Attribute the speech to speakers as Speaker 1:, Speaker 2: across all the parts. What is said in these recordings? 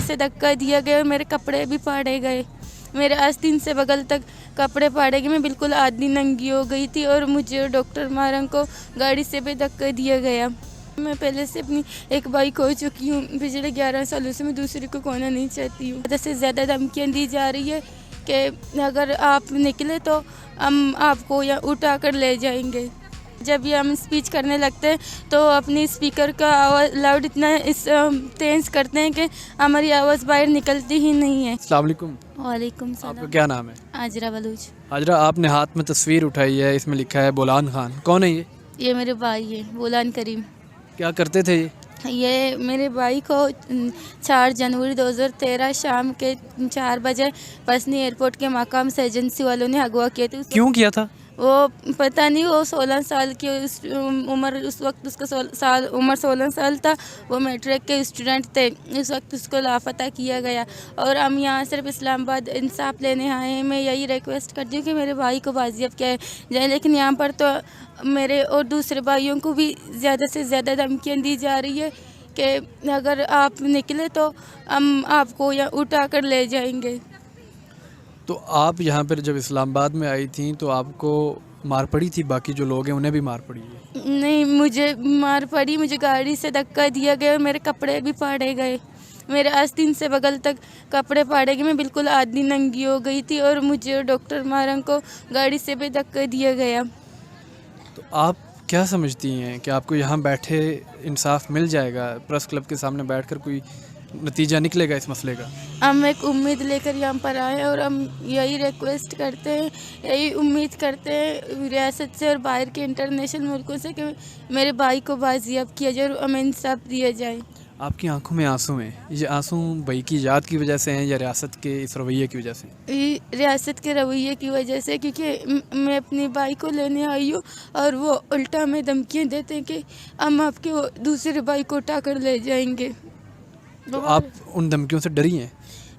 Speaker 1: से धक्का दिया गया और मेरे कपड़े भी फाड़े गए। मेरे आस्तीन से बगल तक कपड़े फाड़े गए। मैं बिल्कुल आधी नंगी हो गई थी और मुझे डॉक्टर मारंग को गाड़ी से भी धक्का दिया गया। मैं पहले से अपनी एक बाइक खो चुकी हूँ। पिछले 11 सालों से मैं दूसरे को खोना नहीं चाहती हूँ। ज़्यादा से ज़्यादा धमकियाँ दी जा रही है कि अगर आप निकले तो हम आपको यहाँ उठा कर ले जाएंगे। जब ये हम स्पीच करने लगते हैं तो अपनी स्पीकर का आवाज़ लाउड इतना तेज़ करते हैं कि हमारी आवाज़ बाहर निकलती ही नहीं है।
Speaker 2: अस्सलाम वालेकुम।
Speaker 1: वालेकुम
Speaker 2: आपका
Speaker 1: सलाम।
Speaker 2: क्या नाम है?
Speaker 1: आजरा बलूच।
Speaker 2: हाजरा, आपने हाथ में तस्वीर उठाई है, इसमें लिखा है बोलान खान। कौन है ये?
Speaker 1: ये मेरे भाई है बोलान करीम।
Speaker 2: क्या करते थे ये?
Speaker 1: ये मेरे भाई को 4 जनवरी 2013 शाम के 4 बजे पसनी एयरपोर्ट के मकाम से एजेंसी वालों ने अगवा किए थे।
Speaker 2: क्यों किया था?
Speaker 1: वो पता नहीं, वो 16 साल की उम्र, उस वक्त उसका उम्र 16 साल था। वो मैट्रिक के स्टूडेंट थे। उस वक्त उसको लापता किया गया और हम यहाँ सिर्फ इस्लामाबाद इंसाफ लेने आए हैं। मैं यही रिक्वेस्ट करती हूँ कि मेरे भाई को बाजियाब किया जाए, लेकिन यहाँ पर तो मेरे और दूसरे भाइयों को भी ज़्यादा से ज़्यादा धमकियाँ दी जा रही है कि अगर आप निकले तो हम आपको यहाँ उठा कर ले जाएंगे।
Speaker 2: तो आप यहाँ पर जब इस्लामाबाद में आई थी तो आपको मार पड़ी थी? बाकी जो लोग हैं उन्हें भी मार पड़ी है?
Speaker 1: नहीं, मुझे मार पड़ी। मुझे गाड़ी से धक्का दिया गया और मेरे कपड़े भी फाड़े गए। मेरे आस्तीन से बगल तक कपड़े फाड़े गए। मैं बिल्कुल आधी नंगी हो गई थी और मुझे डॉक्टर मारंग को गाड़ी से भी धक्का दिया गया।
Speaker 2: तो आप क्या समझती हैं कि आपको यहाँ बैठे इंसाफ मिल जाएगा? प्रेस क्लब के सामने बैठकर कोई नतीजा निकलेगा इस मसले का?
Speaker 1: हम एक उम्मीद लेकर यहाँ पर आए हैं और हम यही रिक्वेस्ट करते हैं, यही उम्मीद करते हैं रियासत से और बाहर के इंटरनेशनल मुल्कों से कि मेरे भाई को बाजियाब किया जाए और हमें इंसाफ दिया जाए।
Speaker 2: आपकी आंखों में आंसू हैं, ये आंसू भाई की याद की वजह से हैं या रियासत के इस रवैये की वजह से?
Speaker 1: रियासत के रवैये की वजह से, क्योंकि मैं अपनी भाई को लेने आई हूँ और वो उल्टा हमें धमकियाँ देते हैं कि हम आपके वो दूसरे भाई को उठा कर ले जाएंगे।
Speaker 2: तो आप उन धमकियों से डरी हैं?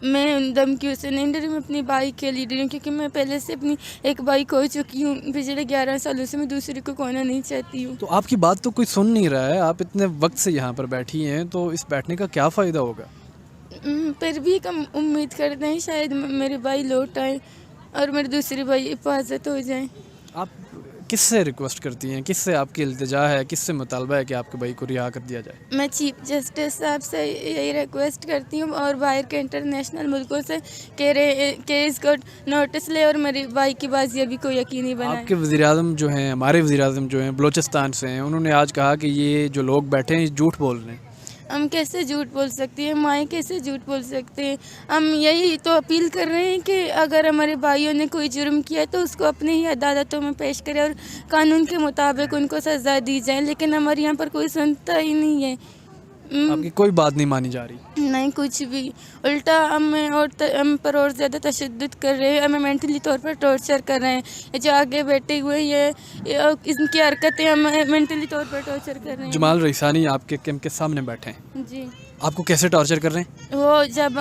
Speaker 1: मैं उन धमकियों से नहीं डरी, मैं अपनी भाई के लिए डरी हूँ, क्योंकि मैं पहले से अपनी एक भाई खो चुकी हूँ। पिछले 11 सालों से मैं दूसरे को खोना नहीं चाहती हूँ।
Speaker 2: तो आपकी बात तो कोई सुन नहीं रहा है, आप इतने वक्त से यहाँ पर बैठी हैं, तो इस बैठने का क्या फ़ायदा होगा?
Speaker 1: फिर भी हम उम्मीद करते हैं शायद मेरे भाई लौट आए और मेरे दूसरे भाई हिफाजत हो जाए।
Speaker 2: आप किससे रिक्वेस्ट करती हैं, किससे आपकी इल्तिजा है, किससे मुतालबा है कि आपके भाई को रिहा कर दिया जाए?
Speaker 1: मैं चीफ जस्टिस साहब से यही रिक्वेस्ट करती हूँ और बाहर के इंटरनेशनल मुल्कों से कि इसको नोटिस ले और मेरे भाई की बाजियाबी को यकीनी बनाए।
Speaker 2: आपके वज़ीर-ए-आज़म जो हैं, हमारे वज़ीर-ए-आज़म जो हैं बलूचिस्तान से हैं, उन्होंने आज कहा कि ये जो लोग बैठे हैं झूठ बोल रहे हैं।
Speaker 1: हम कैसे झूठ बोल सकते हैं? माएँ कैसे झूठ बोल सकते हैं? हम यही तो अपील कर रहे हैं कि अगर हमारे भाइयों ने कोई जुर्म किया है तो उसको अपने ही अदालतों में पेश करें और कानून के मुताबिक उनको सज़ा दी जाए, लेकिन हमारे यहाँ पर कोई सुनता ही नहीं है।
Speaker 2: आपकी कोई बात नहीं मानी जा रही?
Speaker 1: नहीं, कुछ भी। उल्टा हम पर और ज़्यादा तशद्दुद कर रहे हैं, हमें मेंटली तौर पर टॉर्चर कर रहे हैं। ये जो आगे बैठे हुए ये इनकी हरकतें हमें मेंटली तौर पर टॉर्चर कर रहे हैं।
Speaker 2: जमाल रईसानी आपके कैंप के सामने बैठे हैं,
Speaker 1: जी।
Speaker 2: आपको कैसे टॉर्चर कर रहे हैं?
Speaker 1: वो जब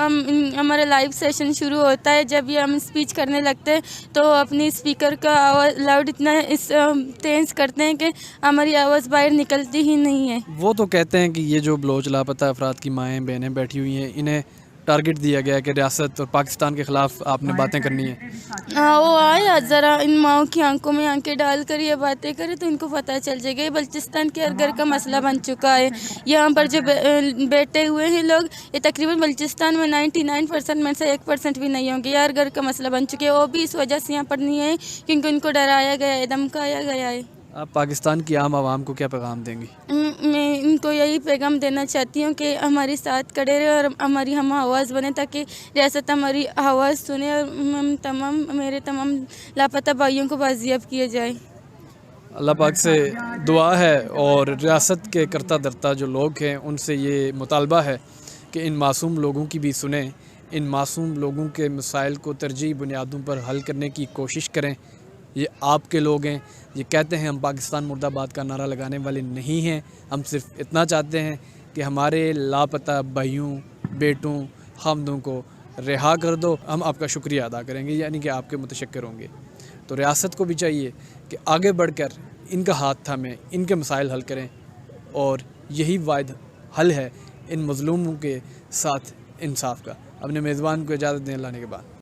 Speaker 1: हमारा लाइव सेशन शुरू होता है, जब ये हम स्पीच करने लगते हैं तो अपनी स्पीकर का आवाज़ लाउड इतना तेज़ करते हैं कि हमारी आवाज़ बाहर निकलती ही नहीं है।
Speaker 2: वो तो कहते हैं कि ये जो बलोच लापता अफराद की माएँ बहनें बैठी हुई हैं, इन्हें टारगेट दिया गया है कि रियासत और पाकिस्तान के ख़िलाफ़ आपने बातें करनी है।
Speaker 1: वो आए ज़रा इन माओं की आंखों में आंखें डाल कर ये बातें करें तो इनको पता चल जाएगा। ये बलूचिस्तान के हर घर का मसला बन चुका है। यहाँ पर जो बैठे हुए हैं लोग, ये तकरीबन बलूचिस्तान में 99% में से 1% भी नहीं होंगे। यार घर का मसला बन चुके हैं। वो भी इस वजह से यहाँ पर नहीं है क्योंकि उनको डराया गया है, धमकाया गया है।
Speaker 2: आप पाकिस्तान की आम आवाम को क्या पैगाम देंगी? मैं
Speaker 1: इनको यही पैगाम देना चाहती हूँ कि हमारे साथ खड़े रहे और हमारी हम आवाज़ बने, ताकि रियासत हमारी आवाज़ सुने और मेरे तमाम लापता भाइयों को बाजियाब किया जाए।
Speaker 2: अल्लाह पाक से दुआ है और रियासत के करता धरता जो लोग हैं उनसे ये मुतालबा है कि इन मासूम लोगों की भी सुने, इन मासूम लोगों के मसाइल को तरजीही बुनियादों पर हल करने की कोशिश करें। ये आपके लोग हैं, ये कहते हैं हम पाकिस्तान मुर्दाबाद का नारा लगाने वाले नहीं हैं। हम सिर्फ इतना चाहते हैं कि हमारे लापता भाइयों, बेटों, खामदों को रिहा कर दो। हम आपका शुक्रिया अदा करेंगे, यानी कि आपके मुतशक्किर होंगे। तो रियासत को भी चाहिए कि आगे बढ़कर इनका हाथ थामें, इनके मसाइल हल करें और यही वाहिद हल है इन मज़लूमों के साथ इंसाफ का। अपने मेज़बान को इजाज़त दें अल्लाह ने के बाद।